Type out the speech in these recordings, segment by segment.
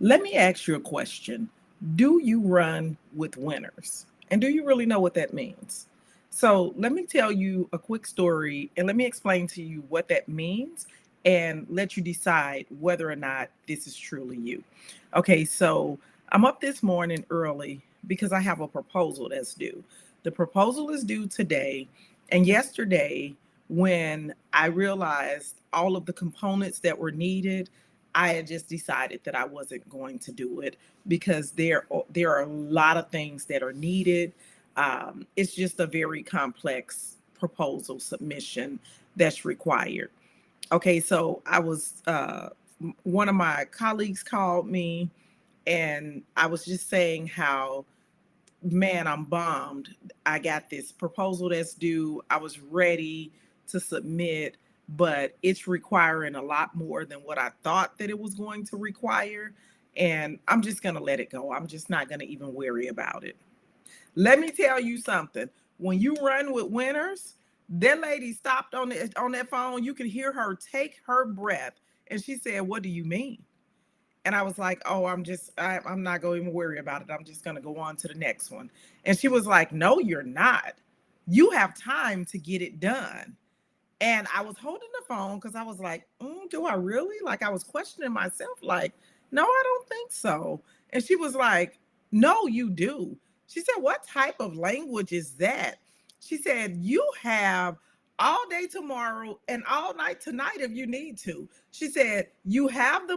Let me ask you a question. Do you run with winners? And do you really know what that means? So, let me tell you a quick story and let me explain to you what that means and let you decide whether or not this is truly you. Okay, so I'm up this morning early because I have a proposal that's due. The proposal is due today. And yesterday, when I realized all of the components that were needed, I had just decided that I wasn't going to do it because there are a lot of things that are needed. It's just a very complex proposal submission that's required. Okay, so one of my colleagues called me, and I was just saying how, man, I'm bummed. I got this proposal that's due. I was ready to submit, but it's requiring a lot more than what I thought that it was going to require. And I'm just going to let it go. I'm just not going to even worry about it. Let me tell you something. When you run with winners, that lady stopped on that phone. You could hear her take her breath. And she said, "What do you mean?" And I was like, "Oh, I'm not going to even worry about it. I'm just going to go on to the next one." And she was like, "No, you're not. You have time to get it done." And I was holding the phone because I was like, do I really? Like, I was questioning myself, like, no, I don't think so. And she was like, "No, you do." She said, "What type of language is that?" She said, "You have all day tomorrow and all night tonight if you need to." She said, you have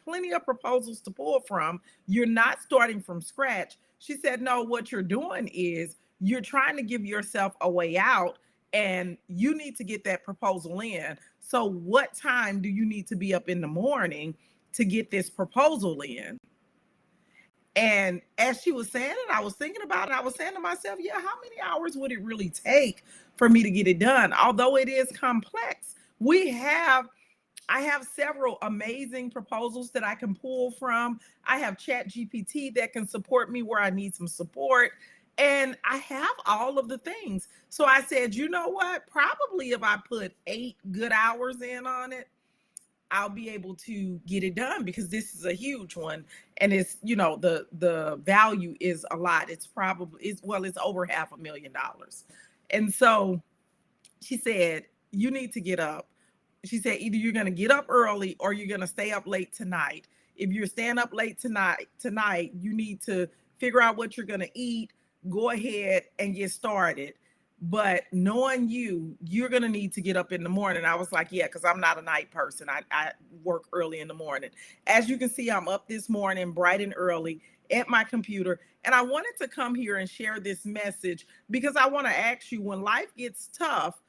plenty of proposals to pull from. You're not starting from scratch." She said, "No, what you're doing is you're trying to give yourself a way out, and you need to get that proposal in. So what time do you need to be up in the morning to get this proposal in?" And as she was saying it, I was thinking about it. I was saying to myself, yeah, how many hours would it really take for me to get it done? Although it is complex, I have several amazing proposals that I can pull from. I have Chat GPT that can support me where I need some support. And I have all of the things. So I said, you know what? Probably if I put 8 good hours in on it, I'll be able to get it done because this is a huge one. And it's, the value is a lot. It's over $500,000. And so she said, "You need to get up." She said, "Either you're going to get up early or you're going to stay up late tonight. If you're staying up late tonight, you need to figure out what you're going to eat, go ahead and get started. But knowing you're going to need to get up in the morning." I was like, "Yeah, because I'm not a night person. I work early in the morning." As you can see, I'm up this morning bright and early at my computer. And I wanted to come here and share this message because I want to ask you, when life gets tough,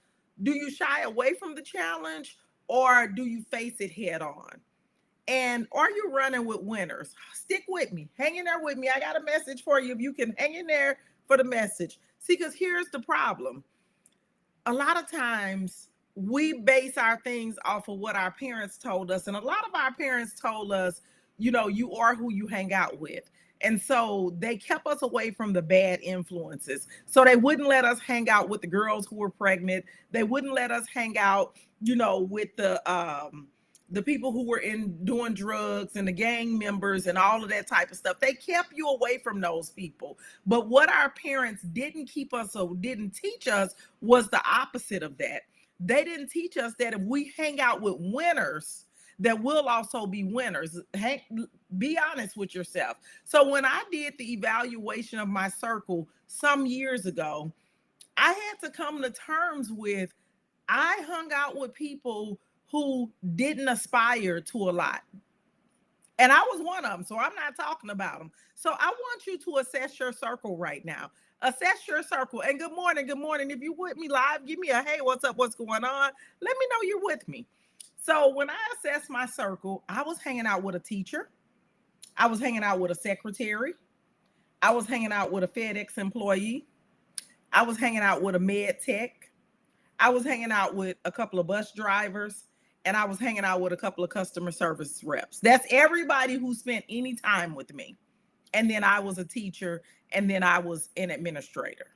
do you shy away from the challenge or do you face it head on? And are you running with winners? Stick with me. Hang in there with me. I got a message for you if you can hang in there for the message. See, because here's the problem. A lot of times we base our things off of what our parents told us. And a lot of our parents told us, you are who you hang out with. And so they kept us away from the bad influences. So they wouldn't let us hang out with the girls who were pregnant. They wouldn't let us hang out, with the people who were in doing drugs and the gang members and all of that type of stuff. They kept you away from those people. But what our parents didn't keep us or didn't teach us was the opposite of that. They didn't teach us that if we hang out with winners, that we'll also be winners. Be honest with yourself. So when I did the evaluation of my circle some years ago, I had to come to terms with, I hung out with people who didn't aspire to a lot. And I was one of them, so I'm not talking about them. So I want you to assess your circle right now. Assess your circle. And good morning, good morning. If you're with me live, give me a hey, what's up, what's going on? Let me know you're with me. So when I assessed my circle, I was hanging out with a teacher. I was hanging out with a secretary. I was hanging out with a FedEx employee. I was hanging out with a med tech. I was hanging out with a couple of bus drivers, and I was hanging out with a couple of customer service reps. That's everybody who spent any time with me. And then I was a teacher, and then I was an administrator.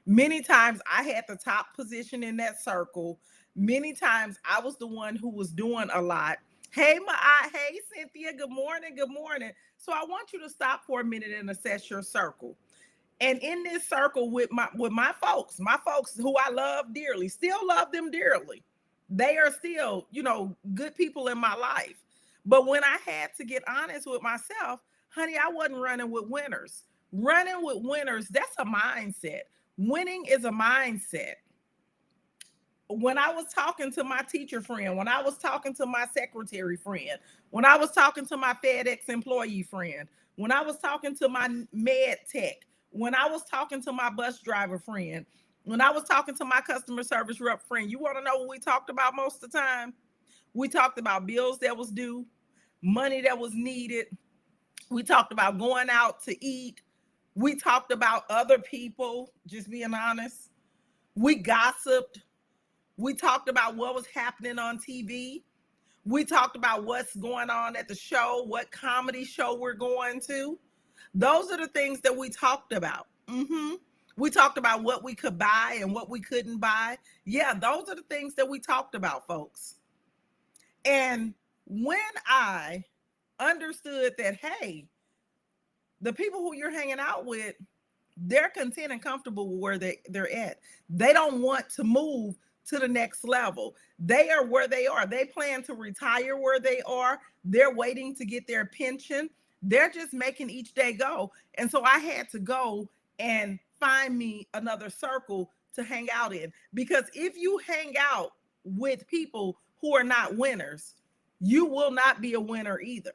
Many times I had the top position in that circle. Many times I was the one who was doing a lot. Hey Cynthia, good morning, good morning. So I want you to stop for a minute and assess your circle. And in this circle with my folks who I love dearly, still love them dearly. They are still, good people in my life. But when I had to get honest with myself, honey, I wasn't running with winners. Running with winners, that's a mindset. Winning is a mindset. When I was talking to my teacher friend, when I was talking to my secretary friend, when I was talking to my FedEx employee friend, when I was talking to my med tech, when I was talking to my bus driver friend, when I was talking to my customer service rep friend, you want to know what we talked about most of the time? We talked about bills that was due, money that was needed. We talked about going out to eat. We talked about other people, just being honest. We gossiped. We talked about what was happening on TV. We talked about what's going on at the show, what comedy show we're going to. Those are the things that we talked about. We talked about what we could buy and what we couldn't buy. Yeah, those are the things that we talked about, folks. And when I understood that, hey, the people who you're hanging out with, they're content and comfortable with where they're at. They don't want to move to the next level. They are where they are. They plan to retire where they are. They're waiting to get their pension. They're just making each day go. And so I had to go and find me another circle to hang out in. Because if you hang out with people who are not winners, you will not be a winner either.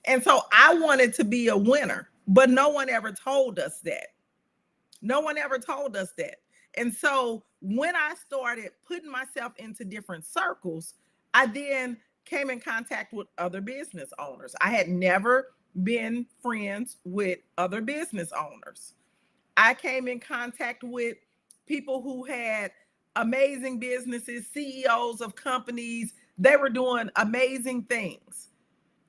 And so I wanted to be a winner, but no one ever told us that. No one ever told us that. And so when I started putting myself into different circles, I then came in contact with other business owners. I had never been friends with other business owners. I came in contact with people who had amazing businesses, CEOs of companies. They were doing amazing things.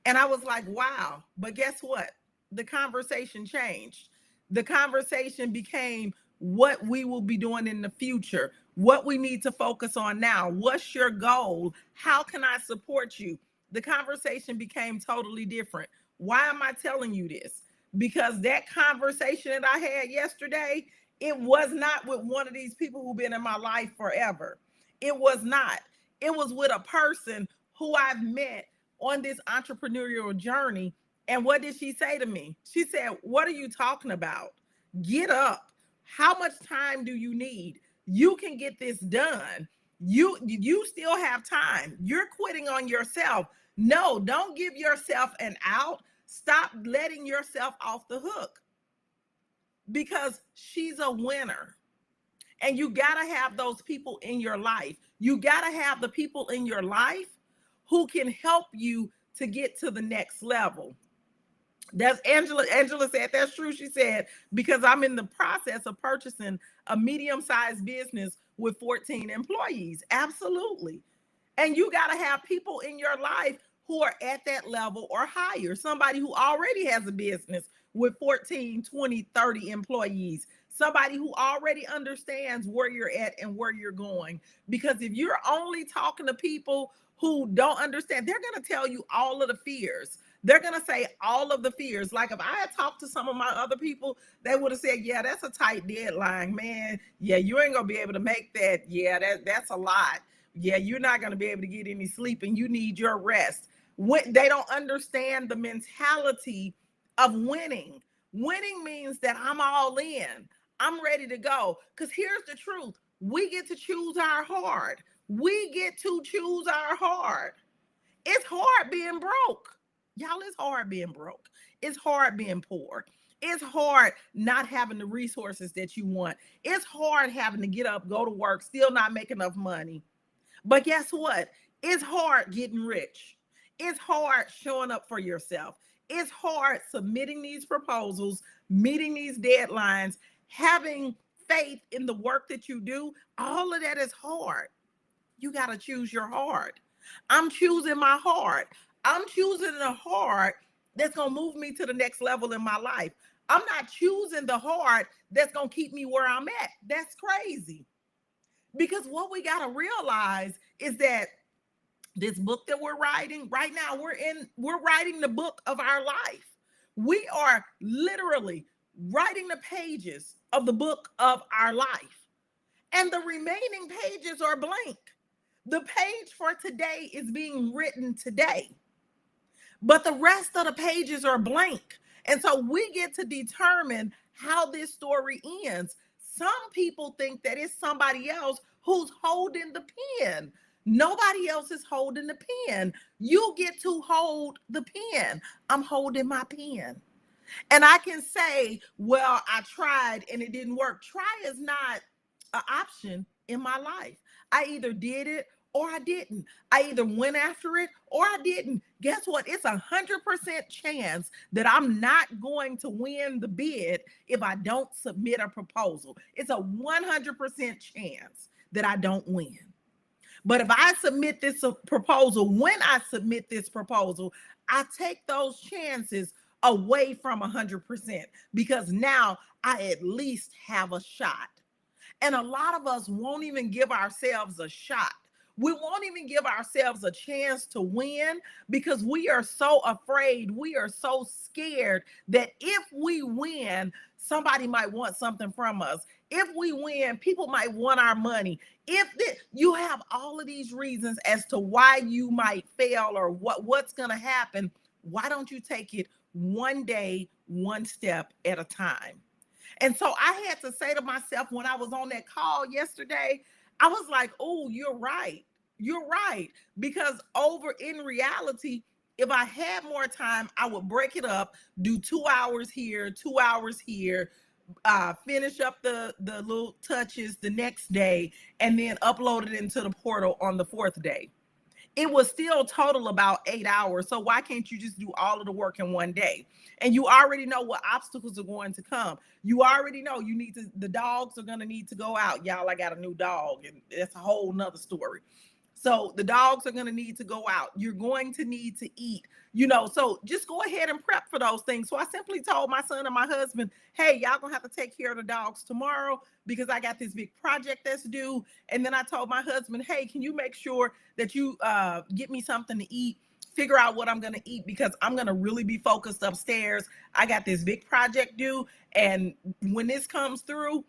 And I was like, wow. But guess what? The conversation changed. The conversation became what we will be doing in the future, what we need to focus on now. What's your goal? How can I support you? The conversation became totally different. Why am I telling you this? Because that conversation that I had yesterday, it was not with one of these people who've been in my life forever. It was not. It was with a person who I've met on this entrepreneurial journey. And what did she say to me? She said, "What are you talking about? Get up. How much time do you need? You can get this done. You still have time. You're quitting on yourself. No, don't give yourself an out. Stop letting yourself off the hook because she's a winner." And you got to have those people in your life. You got to have the people in your life who can help you to get to the next level. That's Angela. Angela said that's true. She said, because I'm in the process of purchasing a medium-sized business with 14 employees. Absolutely. And you got to have people in your life who are at that level or higher. Somebody who already has a business with 14, 20, 30 employees. Somebody who already understands where you're at and where you're going. Because if you're only talking to people who don't understand, they're going to tell you all of the fears. They're going to say all of the fears. Like if I had talked to some of my other people, they would have said, yeah, that's a tight deadline, man. Yeah, you ain't going to be able to make that. Yeah, that's a lot. Yeah, you're not going to be able to get any sleep and you need your rest. When they don't understand the mentality of winning. Winning means that I'm all in. I'm ready to go. Because here's the truth. We get to choose our hard. We get to choose our hard. It's hard being broke. Y'all, it's hard being broke. It's hard being poor. It's hard not having the resources that you want. It's hard having to get up, go to work, still not make enough money. But guess what? It's hard getting rich. It's hard showing up for yourself. It's hard submitting these proposals, meeting these deadlines, having faith in the work that you do. All of that is hard. You got to choose your hard. I'm choosing my hard. I'm choosing the hard that's going to move me to the next level in my life. I'm not choosing the hard that's going to keep me where I'm at. That's crazy. Because what we got to realize is that This book that we're writing right now, we're writing the book of our life. We are literally writing the pages of the book of our life, and the remaining pages are blank. The page for today is being written today, but the rest of the pages are blank. And so we get to determine how this story ends. Some people think that it's somebody else who's holding the pen. Nobody else is holding the pen. You get to hold the pen. I'm holding my pen. And I can say, well, I tried and it didn't work. Try is not an option in my life. I either did it or I didn't. I either went after it or I didn't. Guess what? It's 100% chance that I'm not going to win the bid if I don't submit a proposal. It's a 100% chance that I don't win. But if I submit this proposal, when I submit this proposal, I take those chances away from 100% because now I at least have a shot. And a lot of us won't even give ourselves a shot. We won't even give ourselves a chance to win because we are so afraid. We are so scared that if we win, somebody might want something from us. If we win, people might want our money. You have all of these reasons as to why you might fail or what's going to happen, why don't you take it one day, one step at a time? And so I had to say to myself when I was on that call yesterday, I was like, oh, you're right. You're right. Because over in reality, if I had more time, I would break it up, do 2 hours here, 2 hours here, finish up the little touches the next day, and then upload it into the portal on the 4th day. It was still total about 8 hours. So why can't you just do all of the work in one day? And you already know what obstacles are going to come. You already know the dogs are going to need to go out. Y'all, I got a new dog, and that's a whole nother story. So the dogs are going to need to go out. You're going to need to eat, so just go ahead and prep for those things. So I simply told my son and my husband, hey, y'all going to have to take care of the dogs tomorrow because I got this big project that's due. And then I told my husband, hey, can you make sure that you get me something to eat? Figure out what I'm going to eat because I'm going to really be focused upstairs. I got this big project due. And when this comes through,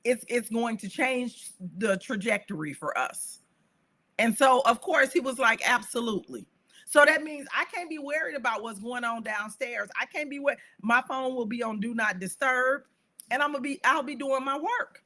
it's going to change the trajectory for us. And so, of course, he was like, absolutely. So that means I can't be worried about what's going on downstairs. I can't be worried. My phone will be on do not disturb, and I'll be doing my work.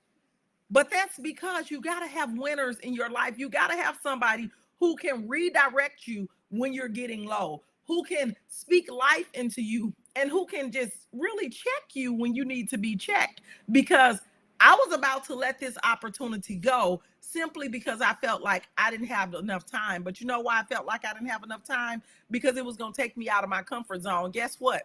But that's because you got to have winners in your life. You got to have somebody who can redirect you when you're getting low, who can speak life into you, and who can just really check you when you need to be checked. Because I was about to let this opportunity go simply because I felt like I didn't have enough time. But you know why I felt like I didn't have enough time? Because it was going to take me out of my comfort zone. Guess what?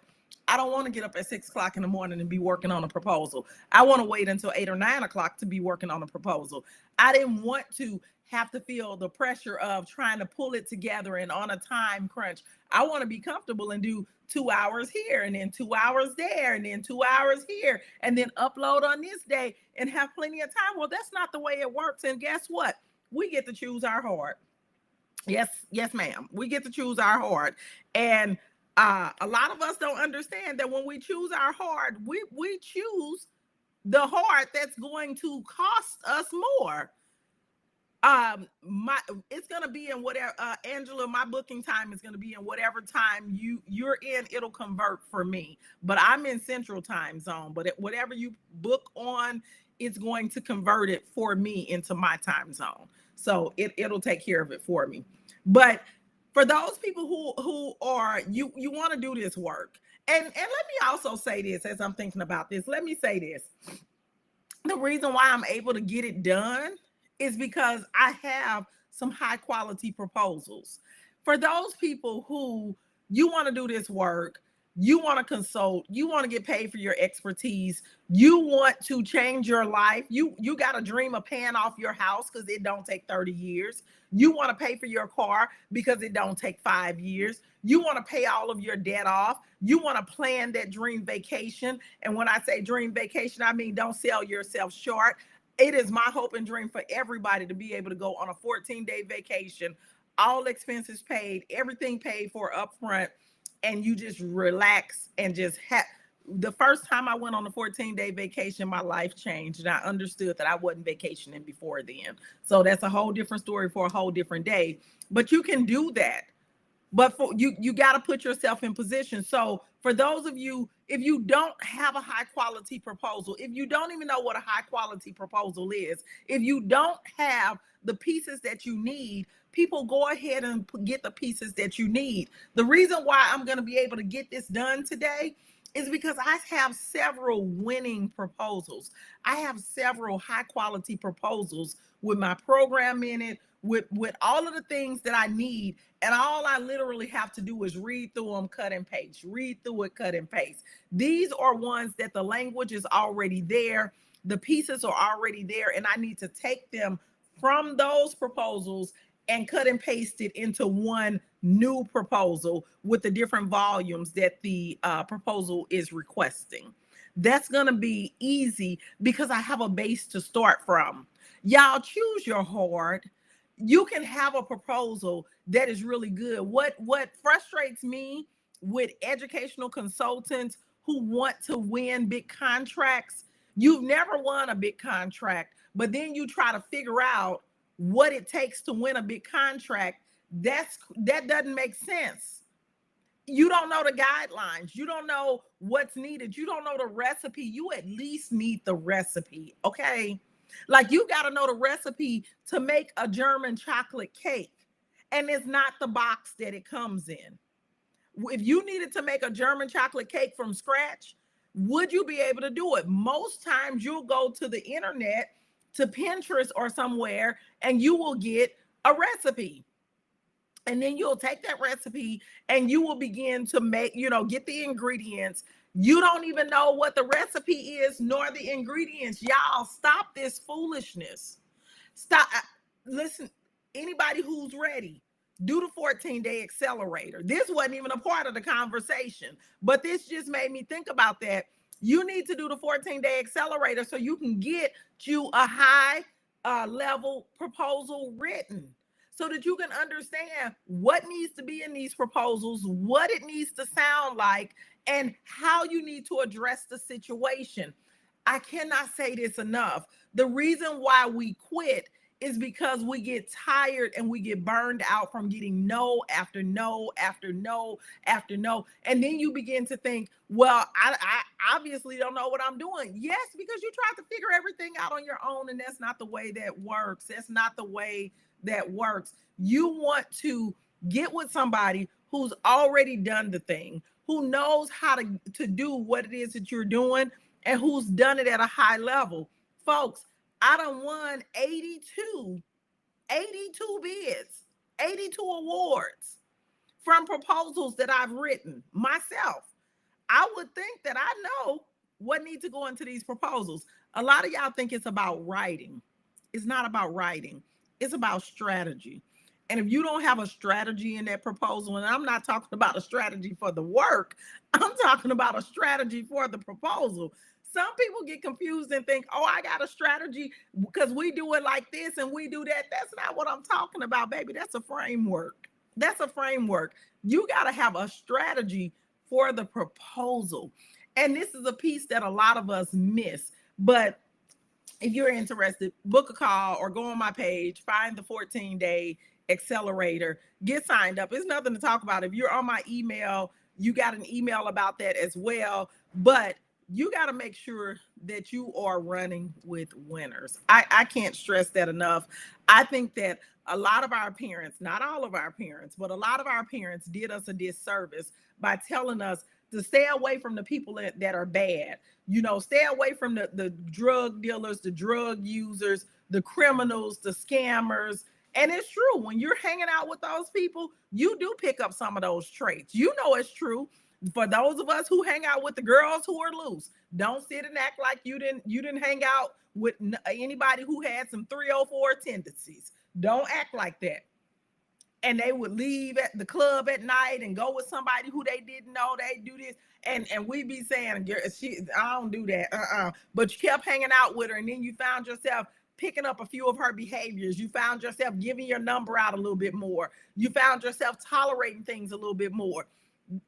I don't want to get up at 6 o'clock in the morning and be working on a proposal. I want to wait until 8 or 9 o'clock to be working on a proposal. I didn't want to have to feel the pressure of trying to pull it together and on a time crunch. I want to be comfortable and do 2 hours here and then 2 hours there and then 2 hours here and then upload on this day and have plenty of time. Well, that's not the way it works. And guess what? We get to choose our heart. Yes, ma'am. We get to choose our heart. And a lot of us don't understand that when we choose our heart, we choose the heart that's going to cost us more. It's gonna be in whatever, Angela, my booking time is gonna be in whatever time you're in. It'll convert for me, but I'm in Central Time Zone. But whatever you book on, it's going to convert it for me into my time zone. So it'll take care of it for me. But for those people who are you want to do this work, and let me also say this as I'm thinking about this. Let me say this: the reason why I'm able to get it done is because I have some high quality proposals. For those people who you want to do this work, you want to consult, you want to get paid for your expertise, you want to change your life, you got a dream of paying off your house because it don't take 30 years. You want to pay for your car because it don't take 5 years. You want to pay all of your debt off. You want to plan that dream vacation. And when I say dream vacation, I mean don't sell yourself short. It is my hope and dream for everybody to be able to go on a 14-day vacation all expenses paid, everything paid for upfront, and you just relax and just have. The first time I went on a 14-day vacation, my life changed, and I understood that I wasn't vacationing before then. So that's a whole different story for a whole different day. But you can do that. But for you got to put yourself in position. So for those of you, if you don't have a high quality proposal, if you don't even know what a high quality proposal is, if you don't have the pieces that you need, people, go ahead and get the pieces that you need. The reason why I'm going to be able to get this done today is because I have several winning proposals. I have several high quality proposals with my program in it, with all of the things that I need. And all I literally have to do is read through them, cut and paste, read through it, cut and paste. These are ones that the language is already there. The pieces are already there. And I need to take them from those proposals and cut and paste it into one new proposal with the different volumes that the proposal is requesting. That's going to be easy because I have a base to start from. Y'all choose your hard. You can have a proposal that is really good. What frustrates me with educational consultants who want to win big contracts, you've never won a big contract, but then you try to figure out what it takes to win a big contract. That doesn't make sense. You don't know the guidelines. You don't know what's needed. You don't know the recipe. You at least need the recipe, okay? Like, you got to know the recipe to make a German chocolate cake, and it's not the box that it comes in. If you needed to make a German chocolate cake from scratch, would you be able to do it? Most times you'll go to the internet, to Pinterest or somewhere, and you will get a recipe. And then you'll take that recipe and you will begin to make, get the ingredients. You don't even know what the recipe is nor the ingredients. Y'all, stop this foolishness. Stop. Listen, anybody who's ready, do the 14-day accelerator. This wasn't even a part of the conversation, but this just made me think about that. You need to do the 14-day accelerator so you can get you a high level proposal written, so that you can understand what needs to be in these proposals, what it needs to sound like, and how you need to address the situation. I cannot say this enough. The reason why we quit is because we get tired and we get burned out from getting no after no after no after no. And then you begin to think, well, I obviously don't know what I'm doing. Yes, because you tried to figure everything out on your own, and that's not the way that works. That's not the way that works. You want to get with somebody who's already done the thing, who knows how to do what it is that you're doing, and who's done it at a high level. Folks, I done won 82 bids, 82 awards from proposals that I've written myself. I would think that I know what needs to go into these proposals. A lot of y'all think it's about writing. It's not about writing. It's about strategy. And if you don't have a strategy in that proposal, and I'm not talking about a strategy for the work, I'm talking about a strategy for the proposal. Some people get confused and think, oh, I got a strategy because we do it like this and we do that. That's not what I'm talking about, baby. That's a framework. That's a framework. You got to have a strategy for the proposal. And this is a piece that a lot of us miss. But if you're interested, book a call or go on my page, find the 14-day accelerator, get signed up. There's nothing to talk about. If you're on my email, you got an email about that as well. But you got to make sure that you are running with winners. I can't stress that enough. I think that a lot of our parents, not all of our parents, but a lot of our parents did us a disservice by telling us to stay away from the people that are bad. Stay away from the drug dealers, the drug users, the criminals, the scammers. And it's true. When you're hanging out with those people, you do pick up some of those traits. It's true. For those of us who hang out with the girls who are loose, don't sit and act like you didn't hang out with anybody who had some 304 tendencies. Don't act like that. And they would leave at the club at night and go with somebody who they didn't know. They do this, and we be saying, I don't do that. But you kept hanging out with her, and then you found yourself picking up a few of her behaviors. You found yourself giving your number out a little bit more. You found yourself tolerating things a little bit more.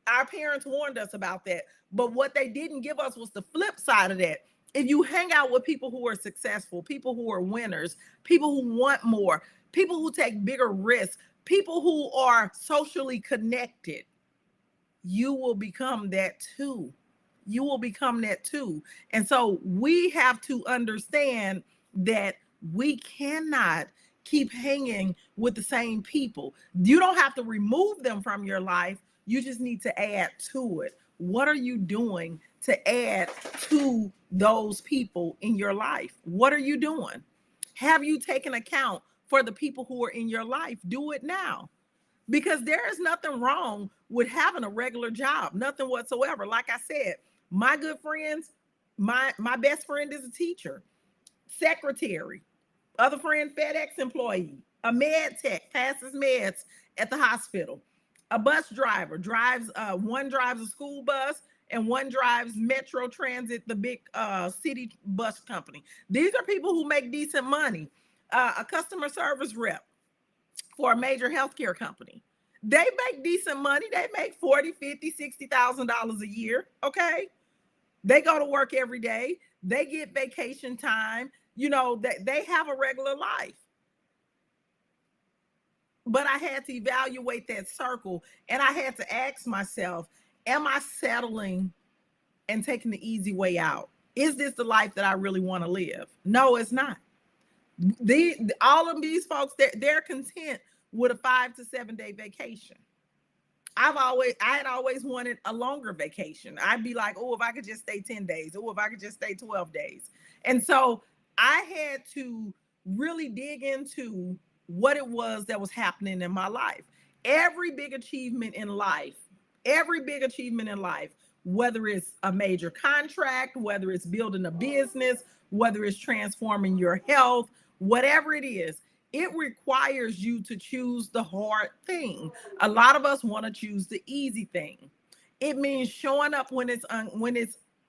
Our parents warned us about that. But what they didn't give us was the flip side of that. If you hang out with people who are successful, people who are winners, people who want more, people who take bigger risks, people who are socially connected, you will become that too. You will become that too. And so we have to understand that we cannot keep hanging with the same people. You don't have to remove them from your life. You just need to add to it. What are you doing to add to those people in your life? What are you doing? Have you taken account for the people who are in your life? Do it now. Because there is nothing wrong with having a regular job, nothing whatsoever. Like I said, my good friends, my best friend is a teacher, secretary, other friend, FedEx employee, a med tech, passes meds at the hospital, a bus driver, one drives a school bus and one drives Metro Transit, the big city bus company. These are people who make decent money. A customer service rep for a major healthcare company. They make decent money. They make $40,000, $50,000, $60,000 a year. Okay. They go to work every day. They get vacation time. You know, they have a regular life. But I had to evaluate that circle, and I had to ask myself, am I settling and taking the easy way out? Is this the life that I really want to live? No, it's not. All of these folks, they're content with a 5 to 7 day vacation. I had always wanted a longer vacation. I'd be like, oh, if I could just stay 10 days, oh, if I could just stay 12 days. And so I had to really dig into what it was that was happening in my life. Every big achievement in life, whether it's a major contract, whether it's building a business, whether it's transforming your health, whatever it is, it requires you to choose the hard thing. A lot of us want to choose the easy thing. It means showing up when it's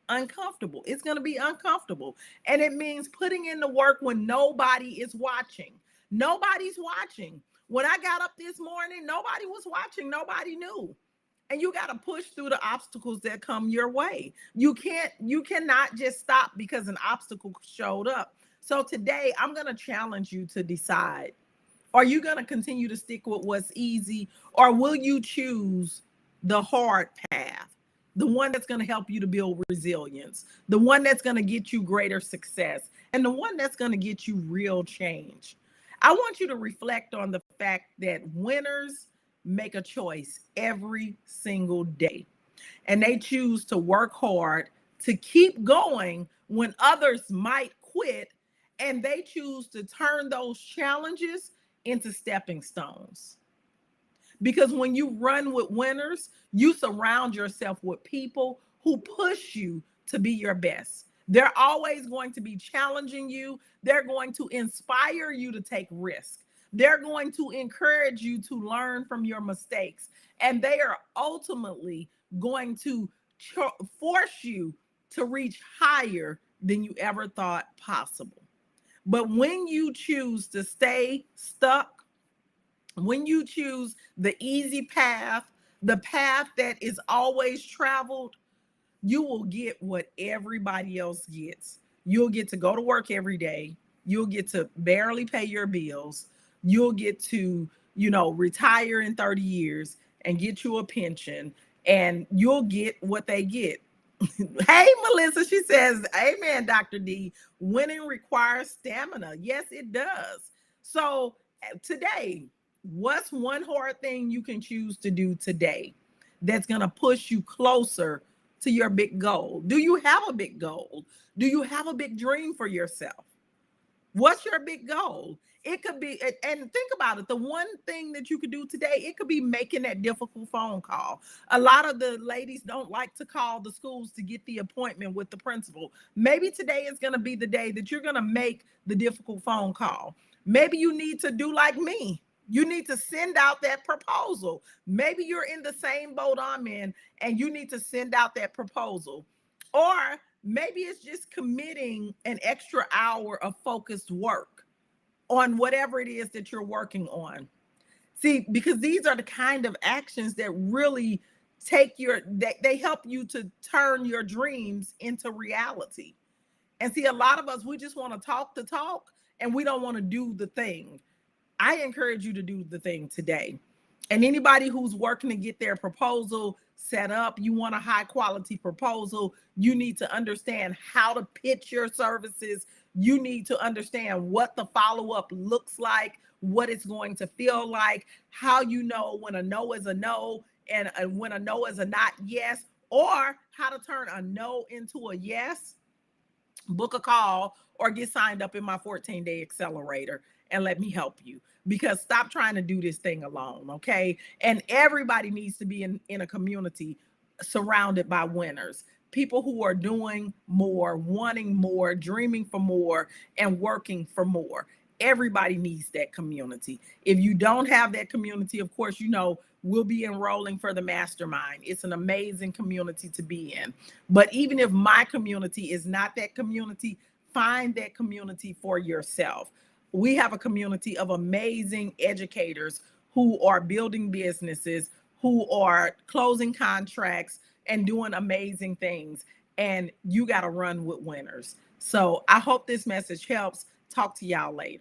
uncomfortable. It's going to be uncomfortable. And it means putting in the work when nobody is watching. Nobody's watching. When I got up this morning, nobody was watching. Nobody knew. And you got to push through the obstacles that come your way. You cannot just stop because an obstacle showed up. So today I'm going to challenge you to decide, are you going to continue to stick with what's easy, or will you choose the hard path, the one that's going to help you to build resilience, the one that's going to get you greater success, and the one that's going to get you real change? I want you to reflect on the fact that winners make a choice every single day, and they choose to work hard to keep going when others might quit, and they choose to turn those challenges into stepping stones. Because when you run with winners, you surround yourself with people who push you to be your best. They're always going to be challenging you. They're going to inspire you to take risks. They're going to encourage you to learn from your mistakes. And they are ultimately going to force you to reach higher than you ever thought possible. But when you choose to stay stuck, when you choose the easy path, the path that is always traveled, you will get what everybody else gets. You'll get to go to work every day. You'll get to barely pay your bills. You'll get to, retire in 30 years and get you a pension, and you'll get what they get. Hey, Melissa, she says, amen, Dr. D. Winning requires stamina. Yes, it does. So today, what's one hard thing you can choose to do today that's going to push you closer to your big goal? Do you have a big goal? Do you have a big dream for yourself? What's your big goal? It could be, and think about it, the one thing that you could do today, it could be making that difficult phone call. A lot of the ladies don't like to call the schools to get the appointment with the principal. Maybe today is going to be the day that you're going to make the difficult phone call. Maybe you need to do like me. You need to send out that proposal. Maybe you're in the same boat I'm in, and you need to send out that proposal. Or Maybe it's just committing an extra hour of focused work on whatever it is that you're working on. See, because these are the kind of actions that really they help you to turn your dreams into reality. And see, a lot of us, we just want to talk the talk and we don't want to do the thing. I encourage you to do the thing today. And anybody who's working to get their proposal set up, you want a high quality proposal, you need to understand how to pitch your services. You need to understand what the follow up looks like, what it's going to feel like, how you know when a no is a no and when a no is a not yes, or how to turn a no into a yes. Book a call or get signed up in my 14-day accelerator and let me help you, because stop trying to do this thing alone. Okay. And everybody needs to be in a community surrounded by winners, people who are doing more, wanting more, dreaming for more, and working for more. Everybody needs that community. If you don't have that community, of course, we'll be enrolling for the mastermind. It's an amazing community to be in. But even if my community is not that community, find that community for yourself. We have a community of amazing educators who are building businesses, who are closing contracts and doing amazing things. And you got to run with winners. So I hope this message helps. Talk to y'all later.